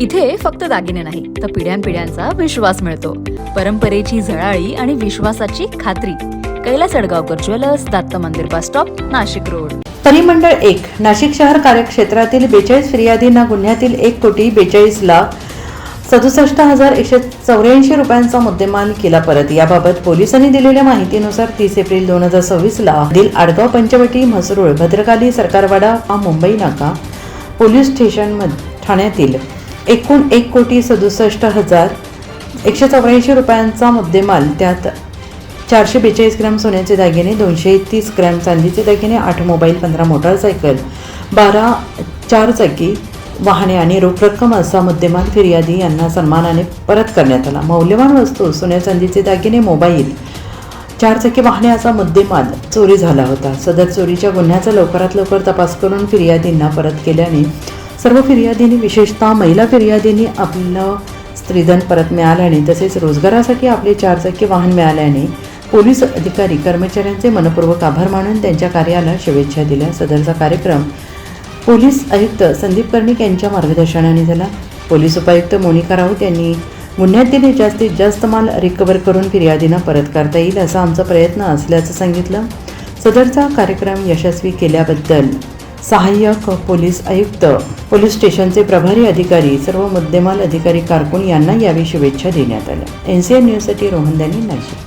इथे फक्त दागिने नाही तर पिढ्यानपिढ्यांचा विश्वास मिळतो. परंपरेची झळाळी आणि विश्वासाची खात्री. कैलास अडगावकर ज्वेलर्स, दत्त मंदिर बस स्टॉप, नाशिक रोड. परिमंडळ 1 नाशिक शहर कार्यक्षेत्रातील 42 फिर्यादींना गुन्ह्यातील 1,42,67,184 रुपयांचा मुद्देमाल केला परत. याबाबत पोलिसांनी दिलेल्या माहितीनुसार 30 एप्रिल 2024 दिल आडगाव पंचवटी म्हसरूळ भद्रकाली सरकारवाडा मुंबई नाका पोलीस स्टेशन ठाण्यातील एकूण 1,67,184 रुपयांचा मुद्देमाल, त्यात 442 ग्रॅम सोन्याचे दागिने, 230 ग्रॅम चांदीचे दागिने, 8 मोबाईल, 15 मोटारसायकल, 12 चारचाकी वाहने आणि रोख रक्कम असा मुद्देमाल फिर्यादी यांना सन्मानाने परत करण्यात आला. मौल्यवान वस्तू, सोन्या चांदीचे दागिने, मोबाईल, 4 चाकी वाहने असा मुद्देमाल चोरी झाला होता. सदर चोरीच्या गुन्ह्याचा लवकरात लवकर तपास करून फिर्यादींना परत केल्याने सर्व फिर्यादींनी, विशेषतः महिला फिर्यादींनी आपलं स्त्रीधन परत मिळाल्याने तसेच रोजगारासाठी आपले 4 चाकी वाहन मिळाल्याने पोलीस अधिकारी कर्मचाऱ्यांचे मनपूर्वक आभार मानून त्यांच्या कार्याला शुभेच्छा दिल्या. सदरचा कार्यक्रम पोलीस आयुक्त संदीप कर्णिक यांच्या मार्गदर्शनाने झाला. पोलीस उपायुक्त मोनिका राऊत यांनी गुन्ह्यातील जास्तीत जास्त माल रिकव्हर करून फिर्यादींना परत करता येईल असा आमचा प्रयत्न असल्याचं सांगितलं. सदरचा कार्यक्रम यशस्वी केल्याबद्दल सहाय्यक पोलीस आयुक्त, पोलीस स्टेशनचे प्रभारी अधिकारी, सर्व मुद्देमाल अधिकारी कारकून यांना यावेळी शुभेच्छा देण्यात आल्या. NCN न्यूजसाठी रोहन दानी, नाशिक.